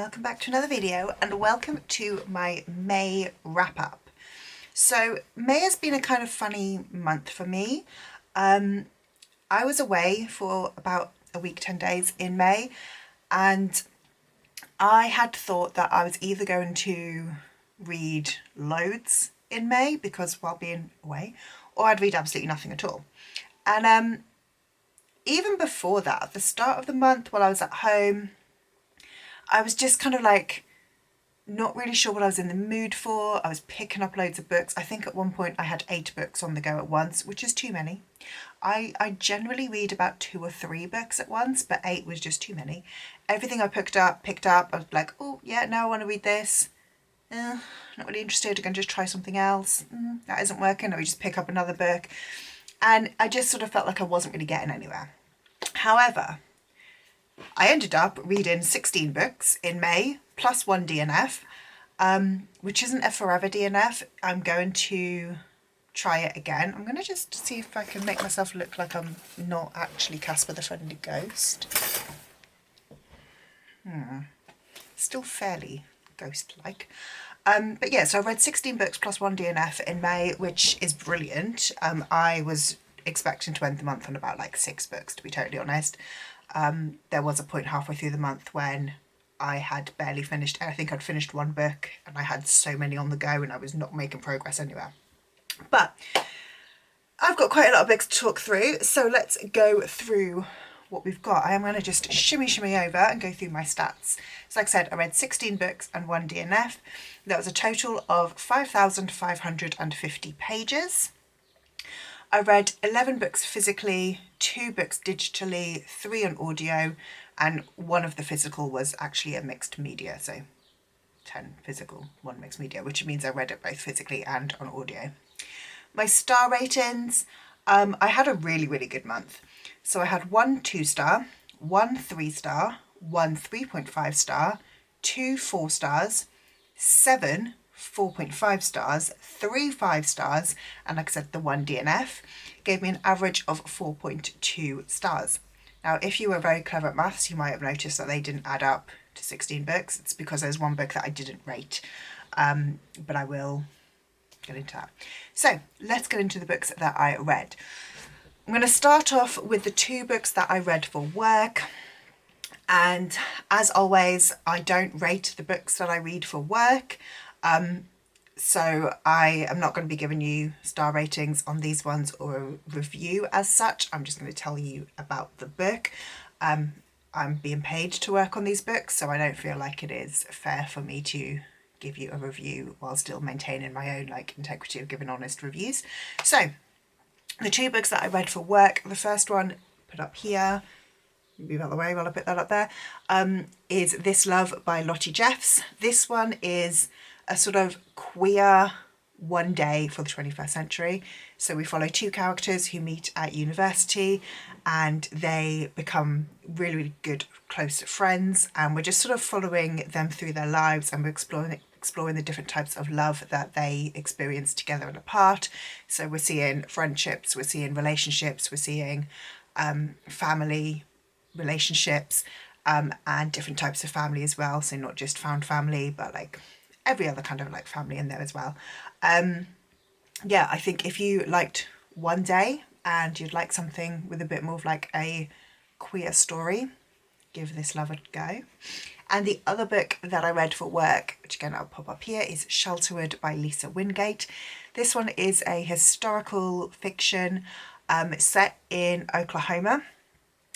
welcome back to another video, and welcome to my May wrap up. So May has been a kind of funny month for me. I was away for about a week, 10 days in May, and I had thought that I was either going to read loads in May because while being away, or I'd read absolutely nothing at all. And even before that, at the start of the month while I was at home, I was just kind of like not really sure what I was in the mood for. I was picking up loads of books. I think at one point I had 8 books on the go at once, which is too many. I generally read about 2 or 3 books at once, but 8 was just too many. Everything I picked up, I was like, oh yeah, now I want to read this. Not really interested, I'm going to just try something else. That isn't working, let me just pick up another book. And I just sort of felt like I wasn't really getting anywhere. However, I ended up reading 16 books in May, plus 1 DNF, which isn't a forever DNF. I'm going to try it again. I'm going to just see if I can make myself look like I'm not actually Casper the Friendly Ghost. Still fairly ghost-like. But yeah, so I read 16 books plus 1 DNF in May, which is brilliant. I was expecting to end the month on about like 6 books, to be totally honest. There was a point halfway through the month when I had barely finished. I think I'd finished 1 book and I had so many on the go and I was not making progress anywhere. But I've got quite a lot of books to talk through, so let's go through what we've got. I am going to just shimmy over and go through my stats. So like I said, I read 16 books and 1 DNF. That was a total of 5,550 pages. I read 11 books physically, 2 books digitally, 3 on audio, and 1 of the physical was actually a mixed media, so 10 physical, 1 mixed media, which means I read it both physically and on audio. My star ratings, I had a really good month. So I had 1 2-star, 1 3-star, 1 3.5 star, 2 4 stars, 7 4.5 stars, 3 5 stars, and like I said, the 1 DNF gave me an average of 4.2 stars. Now, if you were very clever at maths, you might have noticed that they didn't add up to 16 books. It's because there's 1 book that I didn't rate, but I will get into that. So let's get into the books that I read. I'm going to start off with the 2 books that I read for work. And as always, I don't rate the books that I read for work. So I am not going to be giving you star ratings on these ones or a review as such. I'm just going to tell you about the book. I'm being paid to work on these books, so I don't feel like it is fair for me to give you a review while still maintaining my own integrity of giving honest reviews. So the 2 books that I read for work, the first one, put up here, move out of the way while I put that up there, is This Love by Lottie Jeffs. This one is a sort of queer one day for the 21st century. So we follow 2 characters who meet at university and they become really good close friends, and we're just sort of following them through their lives, and we're exploring the different types of love that they experience together and apart. So we're seeing friendships, we're seeing relationships, we're seeing family relationships, and different types of family as well. So not just found family, but like every other kind of like family in there as well. Yeah, I think if you liked One Day and you'd like something with a bit more of like a queer story, give This Love a go. And the other book that I read for work, which again I'll pop up here, is Shelterwood by Lisa Wingate. This one is a historical fiction set in Oklahoma.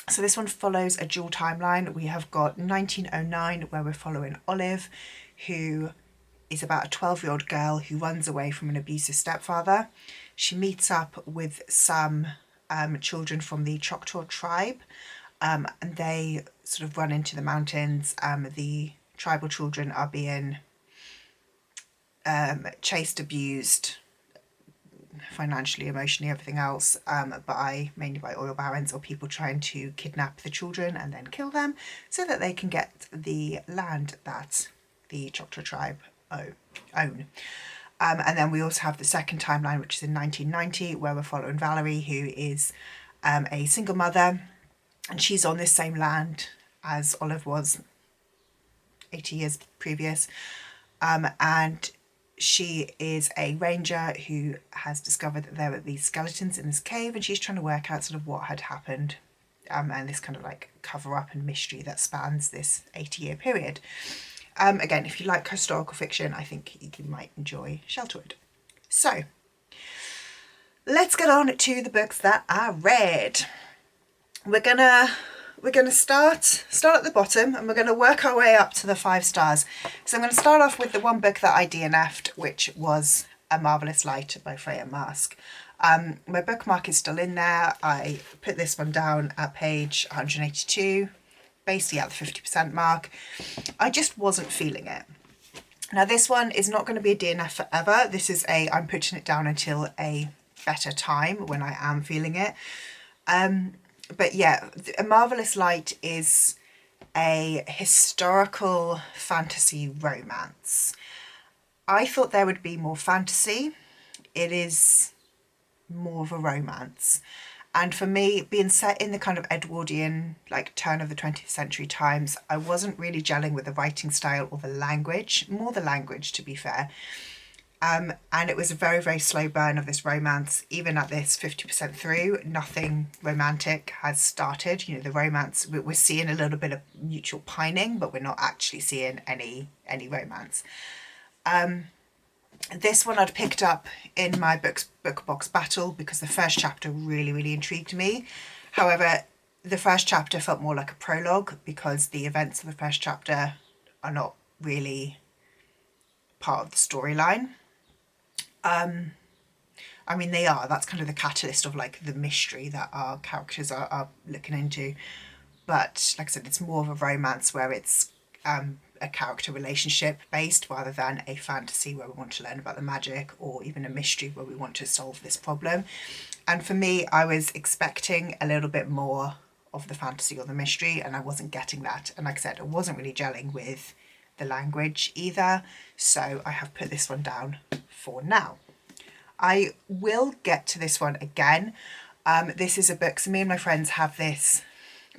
So this one follows a dual timeline. We have got 1909, where we're following Olive, who is about a 12-year-old girl who runs away from an abusive stepfather. She meets up with some children from the Choctaw tribe, and they sort of run into the mountains. The tribal children are being chased, abused, financially, emotionally, everything else, mainly by oil barons or people trying to kidnap the children and then kill them so that they can get the land that the Choctaw tribe own. And then we also have the second timeline, which is in 1990, where we're following Valerie, who is a single mother, and she's on this same land as Olive was 80 years previous. And she is a ranger who has discovered that there were these skeletons in this cave, and she's trying to work out sort of what had happened, and this kind of like cover up and mystery that spans this 80-year period. Again, if you like historical fiction, I think you might enjoy Shelterwood. So let's get on to the books that I read. We're gonna start at the bottom, and we're gonna work our way up to the 5 stars. So I'm gonna start off with the one book that I DNF'd, which was A Marvellous Light by Freya Marske. My bookmark is still in there. I put this one down at page 182, basically at the 50% mark. I just wasn't feeling it. Now this one is not going to be a DNF forever. This is I'm putting it down until a better time when I am feeling it. But yeah, A Marvellous Light is a historical fantasy romance. I thought there would be more fantasy. It is more of a romance. And for me, being set in the kind of Edwardian, like turn of the 20th century times, I wasn't really gelling with the writing style or the language, more the language to be fair. And it was a very, very slow burn of this romance. Even at this 50% through, nothing romantic has started. You know, the romance, we're seeing a little bit of mutual pining, but we're not actually seeing any romance. This one I'd picked up in my book box battle because the first chapter really, really intrigued me. However, the first chapter felt more like a prologue because the events of the first chapter are not really part of the storyline. I mean, they are. That's kind of the catalyst of like the mystery that our characters are looking into. But like I said, it's more of a romance where it's a character relationship based rather than a fantasy where we want to learn about the magic, or even a mystery where we want to solve this problem. And for me, I was expecting a little bit more of the fantasy or the mystery, and I wasn't getting that. And like I said, I wasn't really gelling with the language either. So I have put this one down for now. I will get to this one again. This is a book, so me and my friends have this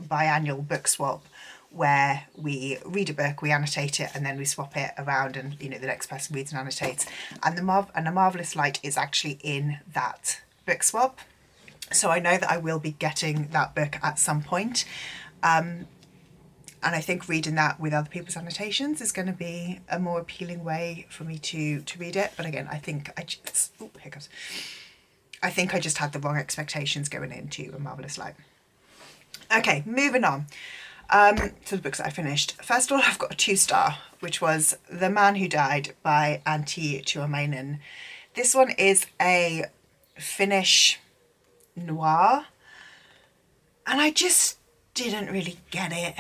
biannual book swap where we read a book, we annotate it, and then we swap it around, and you know, the next person reads and annotates. And A Marvellous Light is actually in that book swap. So I know that I will be getting that book at some point. And I think reading that with other people's annotations is going to be a more appealing way for me to read it. But again, I think I just had the wrong expectations going into A Marvellous Light. Okay, moving on to the books that I finished. First of all, I've got a 2-star, which was The Man Who Died by Antti Tuomainen. This one is a Finnish noir, and I just didn't really get it.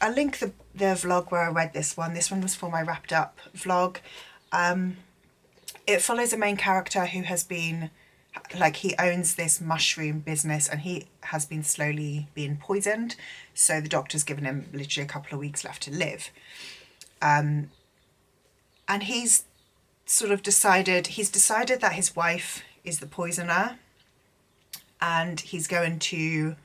I'll link the vlog where I read this one. This one was for my wrapped up vlog. It follows a main character who has been, like, he owns this mushroom business and he has been slowly being poisoned. So the doctor's given him literally a couple of weeks left to live. And he's sort of decided that his wife is the poisoner, and he's going to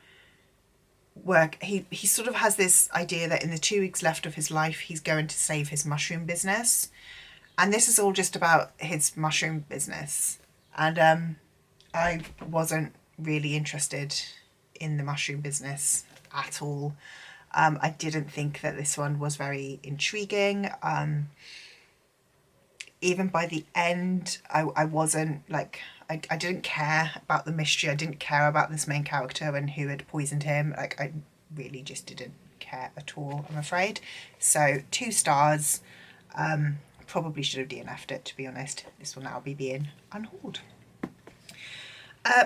work. He sort of has this idea that in the 2 weeks left of his life, he's going to save his mushroom business. And this is all just about his mushroom business. And I wasn't really interested in the mushroom business at all. I didn't think that this one was very intriguing. Even by the end, I wasn't like, I didn't care about the mystery. I didn't care about this main character and who had poisoned him. Like, I really just didn't care at all, I'm afraid. So 2 stars. Probably should have DNF'd it, to be honest. This will now be being unhauled.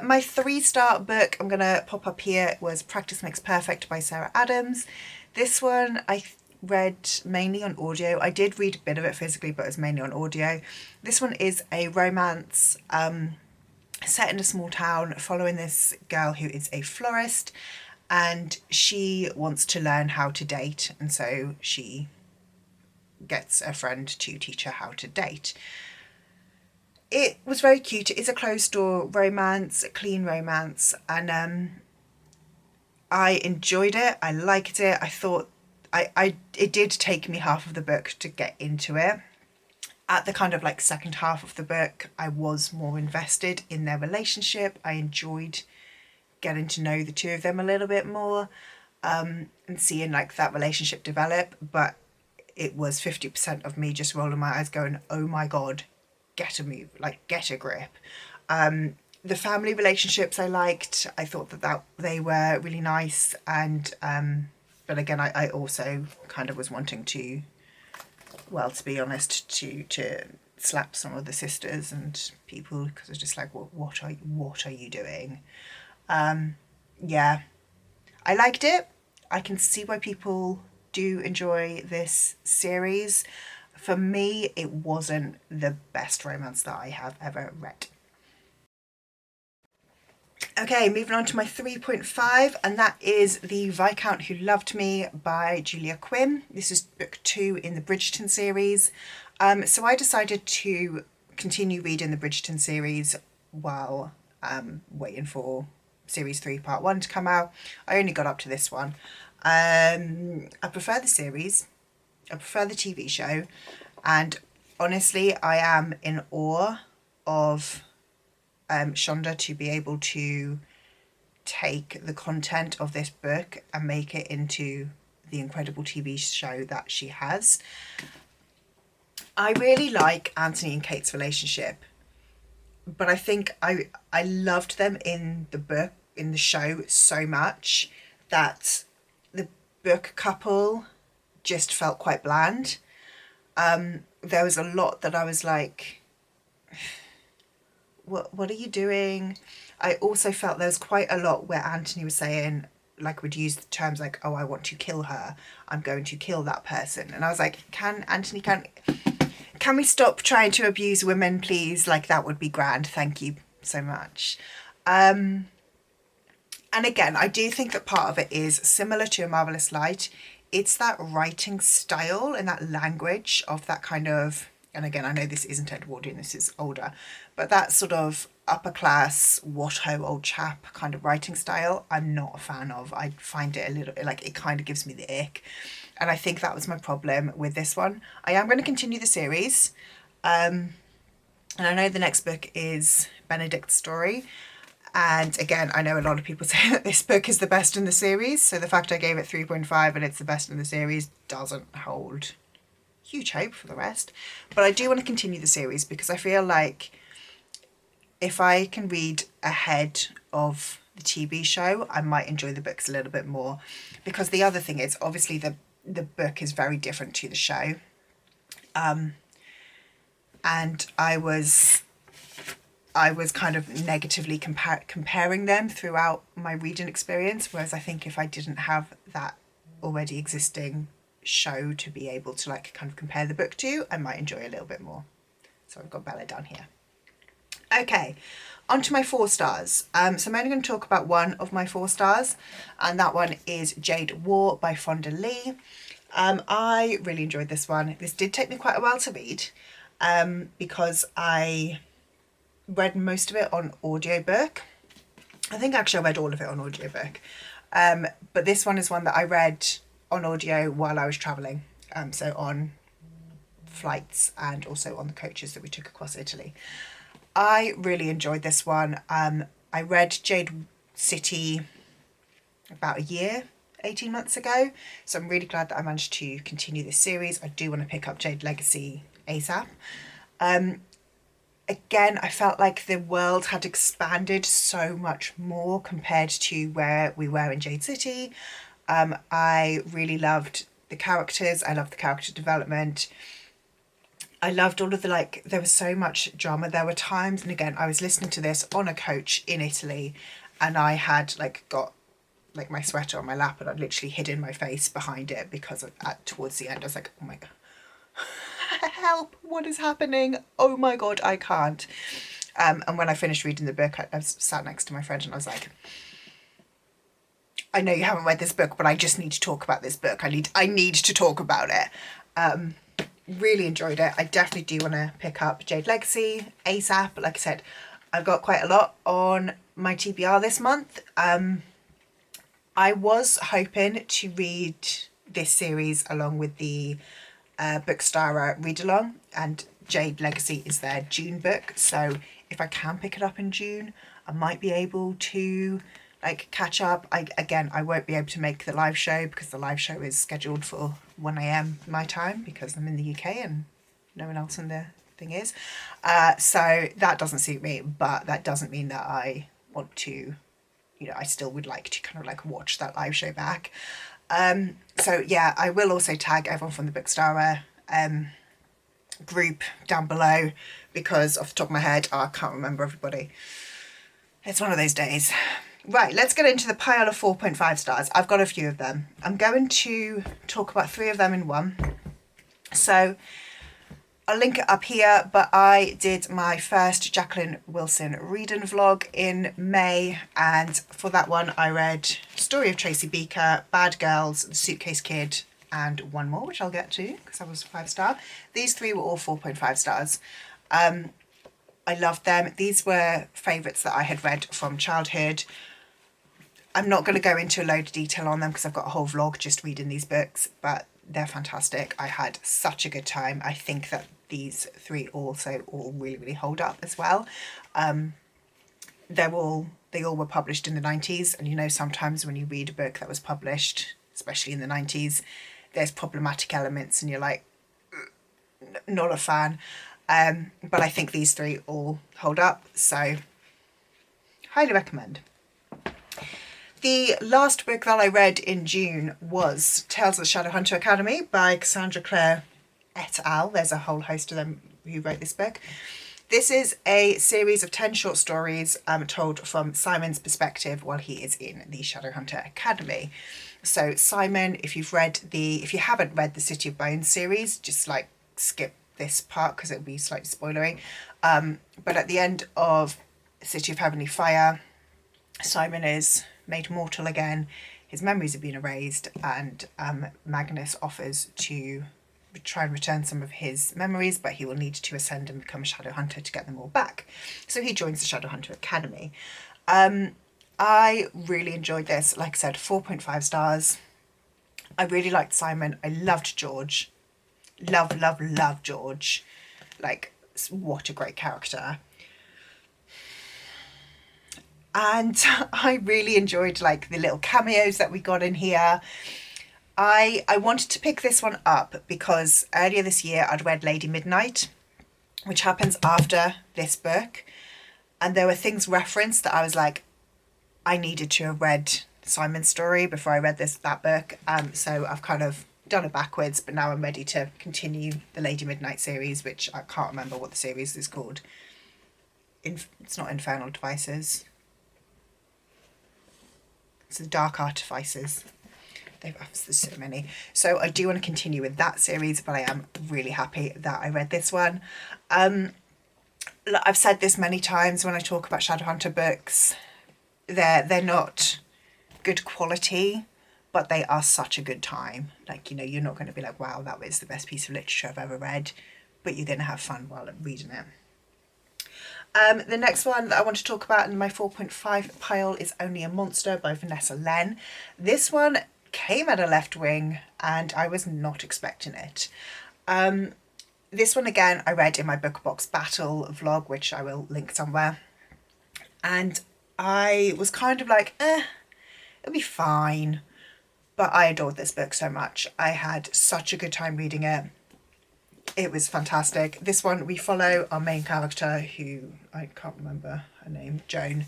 My 3-star book I'm going to pop up here was Practice Makes Perfect by Sarah Adams. This one I read mainly on audio. I did read a bit of it physically, but it was mainly on audio. This one is a romance set in a small town following this girl who is a florist, and she wants to learn how to date, and so she gets a friend to teach her how to date. It was very cute. It is a closed door romance, a clean romance, and I enjoyed it. I liked it. I thought it did take me half of the book to get into it. At the kind of like second half of the book, I was more invested in their relationship. I enjoyed getting to know the two of them a little bit more, and seeing like that relationship develop. But it was 50% of me just rolling my eyes going, oh my God, get a move, like get a grip. The family relationships I liked. I thought that they were really nice. And but again, I also kind of was wanting to, well, to be honest, to slap some of the sisters and people, because it's just like, what are you doing? Yeah, I liked it. I can see why people do enjoy this series. For me, it wasn't the best romance that I have ever read. Okay, moving on to my 3.5, and that is The Viscount Who Loved Me by Julia Quinn. This is book 2 in the Bridgerton series. So I decided to continue reading the Bridgerton series while waiting for series 3 part 1 to come out. I only got up to this one. I prefer the series. I prefer the TV show. And honestly, I am in awe of Shonda to be able to take the content of this book and make it into the incredible TV show that she has. I really like Anthony and Kate's relationship, but I think I loved them in the show so much that the book couple just felt quite bland. There was a lot that I was like, what are you doing? I also felt there was quite a lot where Anthony was saying, like, would use the terms like, oh, I want to kill her, I'm going to kill that person. And I was like, can we stop trying to abuse women, please? Like, that would be grand. Thank you so much. And again, I do think that part of it is similar to A Marvelous Light. It's that writing style and that language of that kind of, and again, I know this isn't Edwardian, this is older, but that sort of upper class, what-ho old chap kind of writing style, I'm not a fan of. I find it a little, like, it kind of gives me the ick. And I think that was my problem with this one. I am going to continue the series. And I know the next book is Benedict's story. And again, I know a lot of people say that this book is the best in the series. So the fact I gave it 3.5 and it's the best in the series doesn't hold huge hope for the rest. But I do want to continue the series because I feel like if I can read ahead of the TV show, I might enjoy the books a little bit more. Because the other thing is, obviously the book is very different to the show. And I was kind of negatively comparing them throughout my reading experience, whereas I think if I didn't have that already existing show to be able to like kind of compare the book to, I might enjoy a little bit more. So I've got Bella down here. Okay, on to my 4 stars. So I'm only going to talk about one of my 4 stars, and that one is Jade War by Fonda Lee. I really enjoyed this one. This did take me quite a while to read, because I read most of it on audiobook. I think actually I read all of it on audiobook. But this one is one that I read on audio while I was travelling. So on flights and also on the coaches that we took across Italy. I really enjoyed this one. I read Jade City about 18 months ago. So I'm really glad that I managed to continue this series. I do want to pick up Jade Legacy ASAP. Again, I felt like the world had expanded so much more compared to where we were in Jade City. I really loved the characters. I loved the character development. I loved all of the, like, there was so much drama. There were times, and again, I was listening to this on a coach in Italy, and I had like got like my sweater on my lap and I'd literally hidden my face behind it because towards the end I was like, oh my God, help, what is happening? Oh my God, I can't. And when I finished reading the book, I sat next to my friend and I was like, I know you haven't read this book, but I just need to talk about this book. I need to talk about it. Really enjoyed it. I definitely do want to pick up Jade Legacy ASAP. But like I said, I've got quite a lot on my TBR this month. I was hoping to read this series along with the Bookstara Readalong, and Jade Legacy is their June book. So if I can pick it up in June, I might be able to like catch up. I won't be able to make the live show because the live show is scheduled for 1 a.m. my time because I'm in the UK and no one else in the thing is. So that doesn't suit me, but that doesn't mean that I want to, you know, I still would like to kind of like watch that live show back. So yeah, I will also tag everyone from the Bookstara group down below because off the top of my head, I can't remember everybody. It's one of those days. Right, let's get into the pile of 4.5 stars. I've got a few of them. I'm going to talk about 3 of them in one. So I'll link it up here, but I did my first Jacqueline Wilson reading vlog in May, and for that one I read Story of Tracy Beaker, Bad Girls, The Suitcase Kid, and one more which I'll get to because I was 5-star. These 3 were all 4.5 stars. I loved them. These were favourites that I had read from childhood. I'm not going to go into a load of detail on them because I've got a whole vlog just reading these books, but they're fantastic. I had such a good time. I think that these 3 also all really, really hold up as well. They all were published in the 90s, and you know, sometimes when you read a book that was published, especially in the 90s, there's problematic elements and you're like, not a fan. But I think these 3 all hold up, so highly recommend. The last book that I read in June was Tales of the Shadowhunter Academy by Cassandra Clare et al. There's a whole host of them who wrote this book. This is a series of 10 short stories told from Simon's perspective while he is in the Shadowhunter Academy. So Simon, if you haven't read the City of Bones series, just like skip this part because it'll be slightly spoilery. But at the end of City of Heavenly Fire, Simon is made mortal again. His memories have been erased, and Magnus offers to try and return some of his memories, but he will need to ascend and become a Shadowhunter to get them all back. So he joins the Shadowhunter Academy. I really enjoyed this. Like I said, 4.5 stars. I really liked Simon. I loved George. Love George. Like, what a great character. And I really enjoyed like the little cameos that we got in here. I wanted to pick this one up because earlier this year I'd read Lady Midnight, which happens after this book. And there were things referenced that I was like, I needed to have read Simon's story before I read that book. So I've kind of done it backwards, but now I'm ready to continue the Lady Midnight series, which I can't remember what the series is called. It's not Infernal Devices. It's the Dark Artifices. There's so many. So I do want to continue with that series, but I am really happy that I read this one. I've said this many times when I talk about Shadowhunter books. They're not good quality, but they are such a good time. Like, you know, you're not going to be like, wow, that was the best piece of literature I've ever read, but you're going to have fun while reading it. The next one that I want to talk about in my 4.5 pile is Only a Monster by Vanessa Len. This one came at a left wing and I was not expecting it. This one again I read in my Book Box Battle vlog, which I will link somewhere. And I was kind of like, it'll be fine. But I adored this book so much. I had such a good time reading it. It was fantastic. This one we follow our main character, who I can't remember her name, Joan.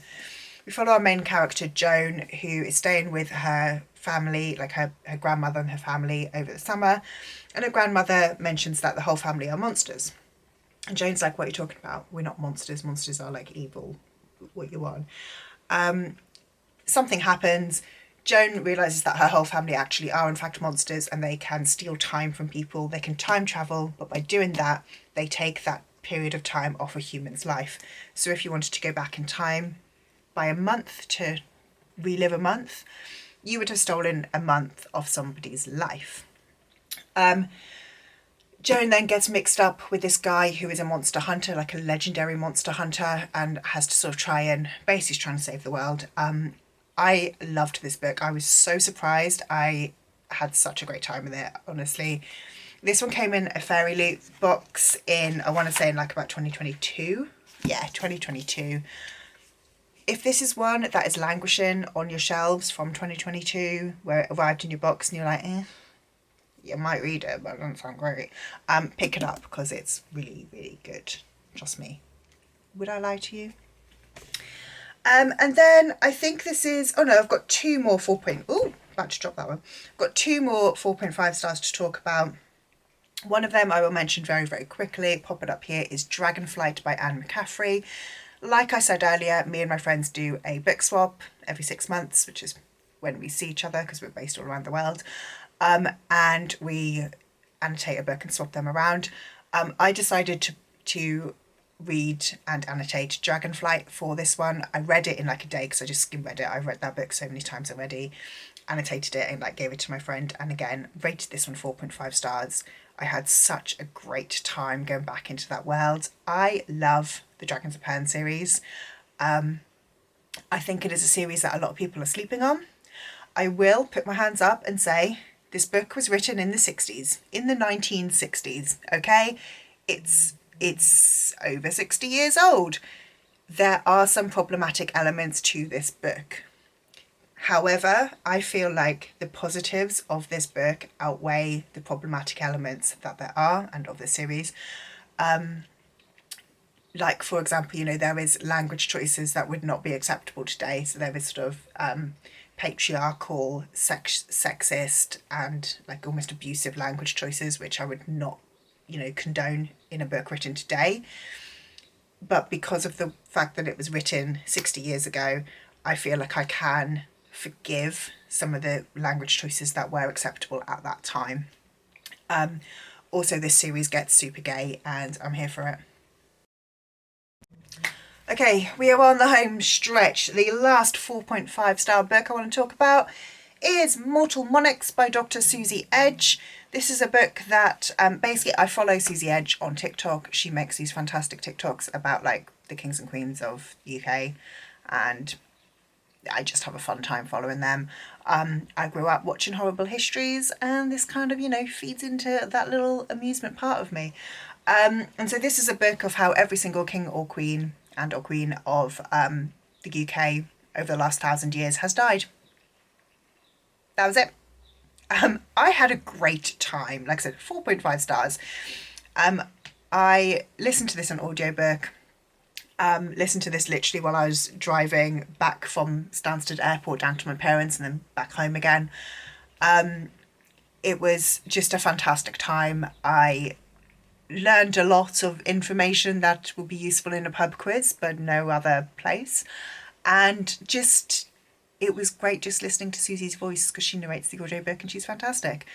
We follow our main character, Joan, who is staying with her family, like her grandmother and her family over the summer. And her grandmother mentions that the whole family are monsters. And Joan's like, what are you talking about? We're not monsters. Monsters are like evil. What you want? Something happens. Joan realises that her whole family actually are in fact monsters and they can steal time from people. They can time travel, but by doing that, they take that period of time off a human's life. So if you wanted to go back in time by a month to relive a month, you would have stolen a month of somebody's life. Joan then gets mixed up with this guy who is a monster hunter, like a legendary monster hunter, and has to sort of try and basically trying to save the world. I loved this book. I was so surprised. I had such a great time with it, honestly. This one came in a Fairy Loot box in, I want to say in like about 2022. Yeah, 2022. If this is one that is languishing on your shelves from 2022, where it arrived in your box and you're like, you might read it, but it doesn't sound great, pick it up because it's really, really good. Trust me. Would I lie to you? And then I think this is, oh no, I've got two more 4. Ooh, about to drop that one. I've got two more 4.5 stars to talk about. One of them I will mention very, very quickly, pop it up here, is Dragonflight by Anne McCaffrey. Like I said earlier, me and my friends do a book swap every 6 months, which is when we see each other because we're based all around the world. And we annotate a book and swap them around. I decided to read and annotate Dragonflight for this one. I read it in like a day because I just skim read it. I've read that book so many times already, annotated it and like gave it to my friend, and again rated this one 4.5 stars. I had such a great time going back into that world. I love the Dragons of Pern series. I think it is a series that a lot of people are sleeping on. I will put my hands up and say this book was written in the 60s, in the 1960s, okay? It's over 60 years old. There are some problematic elements to this book. However, I feel like the positives of this book outweigh the problematic elements that there are and of the series. Like, for example, you know, there is language choices that would not be acceptable today. So there is sort of patriarchal, sexist and like almost abusive language choices, which I would not, you know, condone in a book written today. But because of the fact that it was written 60 years ago, I feel like I can forgive some of the language choices that were acceptable at that time. Also, this series gets super gay and I'm here for it. Okay, we are on the home stretch. The last 4.5 star book I want to talk about is Mortal Monarchs by Dr. Susie Edge. This is a book that basically I follow Susie Edge on TikTok. She makes these fantastic TikToks about like the kings and queens of the UK, and I just have a fun time following them. I grew up watching Horrible Histories, and this kind of, you know, feeds into that little amusement part of me. And so this is a book of how every single king or queen of the UK over the last 1,000 years has died. That was it. I had a great time. Like I said, 4.5 stars. I listened to this on audiobook. Listened to this literally while I was driving back from Stansted Airport down to my parents and then back home again. It was just a fantastic time. I learned a lot of information that will be useful in a pub quiz, but no other place. And just, it was great just listening to Susie's voice because she narrates the audiobook and she's fantastic.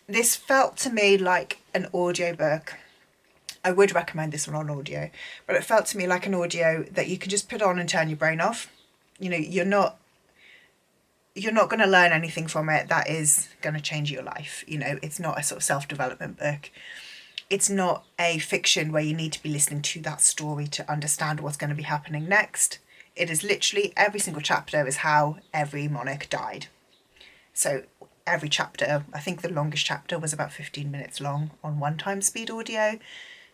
This felt to me like an audiobook. I would recommend this one on audio, but it felt to me like an audio that you can just put on and turn your brain off. You know, you're not going to learn anything from it that is going to change your life. You know, it's not a sort of self-development book. It's not a fiction where you need to be listening to that story to understand what's going to be happening next. It is literally every single chapter is how every monarch died. So every chapter, I think the longest chapter was about 15 minutes long on 1x speed audio.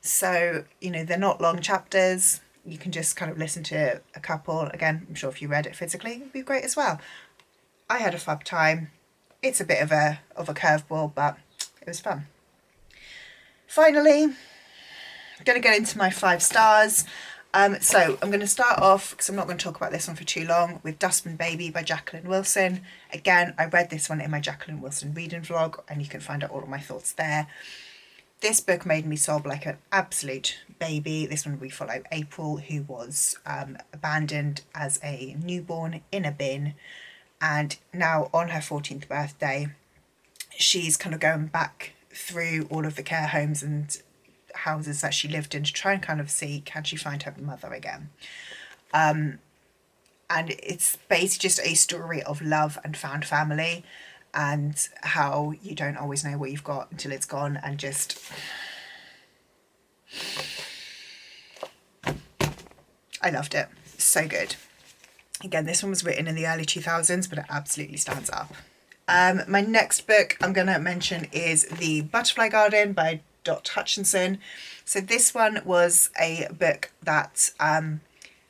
So, you know, they're not long chapters. You can just kind of listen to a couple. Again, I'm sure if you read it physically, it'd be great as well. I had a fab time. It's a bit of a curveball, but it was fun. Finally, I'm going to get into my 5 stars. So I'm going to start off, because I'm not going to talk about this one for too long, with Dustman Baby by Jacqueline Wilson. Again, I read this one in my Jacqueline Wilson reading vlog, and you can find out all of my thoughts there. This book made me sob like an absolute baby. This one we follow April, who was abandoned as a newborn in a bin. And now on her 14th birthday, she's kind of going back through all of the care homes and houses that she lived in to try and kind of see, can she find her mother again? And it's basically just a story of love and found family, and how you don't always know what you've got until it's gone, and just I loved it. So good. Again, this one was written in the early 2000s, but it absolutely stands up. My next book I'm going to mention is The Butterfly Garden by Dot Hutchinson. So this one was a book that,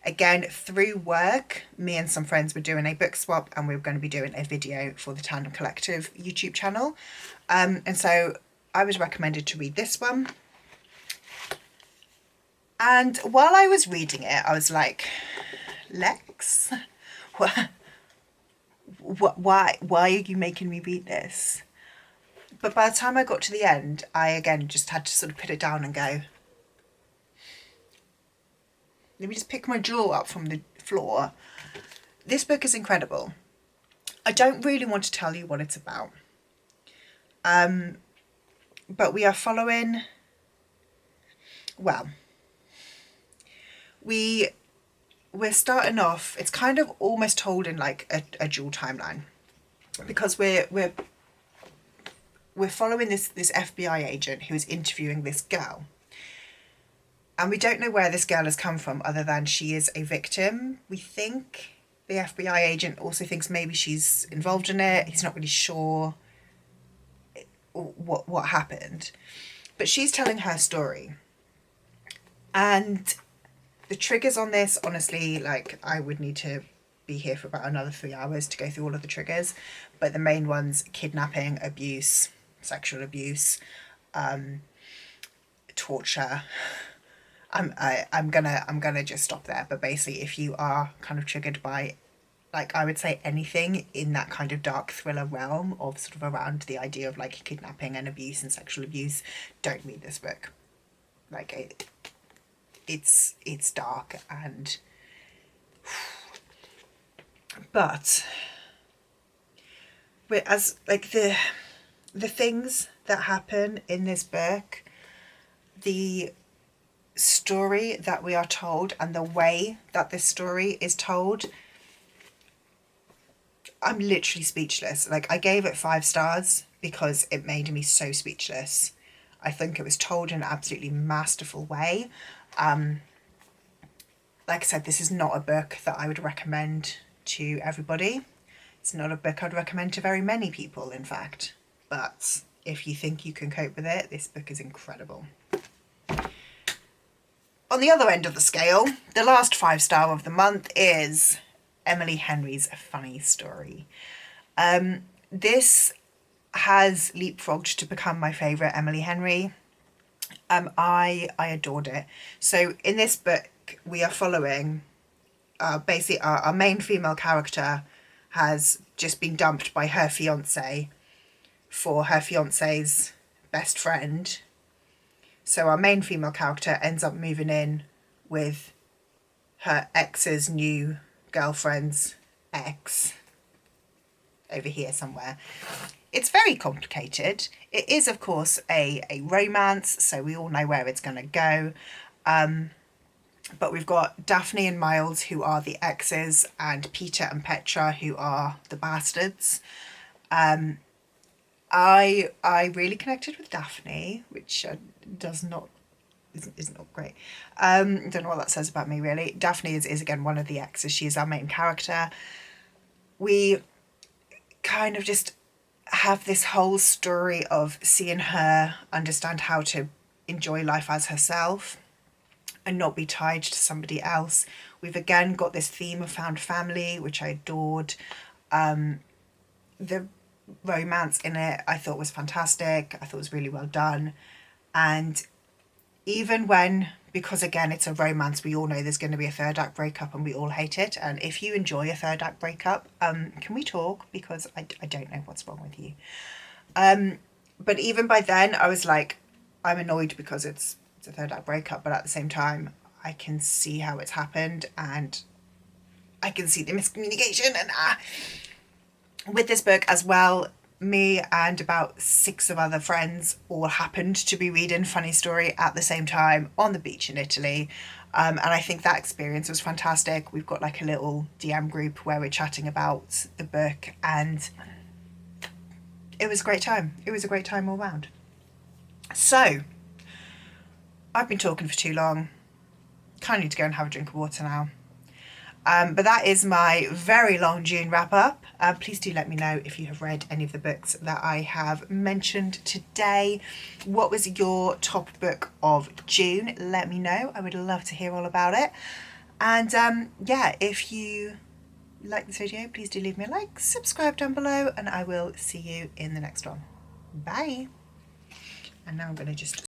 again, through work, me and some friends were doing a book swap, and we were going to be doing a video for the Tandem Collective YouTube channel. And so I was recommended to read this one. And while I was reading it, I was like, Lex, why are you making me read this? But by the time I got to the end, I again just had to sort of put it down and go, let me just pick my jaw up from the floor. This book is incredible. I don't really want to tell you what it's about. But we are following, well, we're starting off, it's kind of almost told in like a dual timeline, because we're following this FBI agent who is interviewing this girl. And we don't know where this girl has come from other than she is a victim, we think. The FBI agent also thinks maybe she's involved in it. He's not really sure what happened. But she's telling her story. And the triggers on this, honestly, like, I would need to be here for about another 3 hours to go through all of the triggers. But the main ones: kidnapping, abuse, sexual abuse, torture. I'm gonna just stop there. But basically, if you are kind of triggered by, like, I would say anything in that kind of dark thriller realm of sort of around the idea of like kidnapping and abuse and sexual abuse, don't read this book. Like, it's dark, and but as like the things that happen in this book, the story that we are told and the way that this story is told, I'm literally speechless. Like, I gave it 5 stars because it made me so speechless. I think it was told in an absolutely masterful way. Like I said, this is not a book that I would recommend to everybody. It's not a book I'd recommend to very many people, in fact. But if you think you can cope with it, this book is incredible. On the other end of the scale, the last 5-star of the month is Emily Henry's Funny Story. This has leapfrogged to become my favourite Emily Henry. I adored it. So in this book, we are following, basically our main female character has just been dumped by her fiance for her fiance's best friend. So our main female character ends up moving in with her ex's new girlfriend's ex over here somewhere. It's very complicated. It is, of course, a romance, so we all know where it's going to go. But we've got Daphne and Miles, who are the exes, and Peter and Petra, who are the bastards. I really connected with Daphne, which isn't great. Don't know what that says about me, really. Daphne is again one of the exes. She is our main character. We kind of just have this whole story of seeing her understand how to enjoy life as herself and not be tied to somebody else. We've again got this theme of found family, which I adored. The romance in it I thought was fantastic. I thought it was really well done. And even when, because again it's a romance, we all know there's going to be a third act breakup and we all hate it. And if you enjoy a third act breakup, can we talk? Because I don't know what's wrong with you. But even by then I was like, I'm annoyed because it's a third act breakup, but at the same time I can see how it's happened and I can see the miscommunication. And with this book as well, me and about 6 of other friends all happened to be reading Funny Story at the same time on the beach in Italy. And I think that experience was fantastic. We've got like a little DM group where we're chatting about the book, and it was a great time. It was a great time all round. So, I've been talking for too long. Kind of need to go and have a drink of water now. But that is my very long June wrap up. Please do let me know if you have read any of the books that I have mentioned today. What was your top book of June? Let me know. I would love to hear all about it. And yeah, if you like this video, please do leave me a like, subscribe down below, and I will see you in the next one. Bye. And now I'm going to just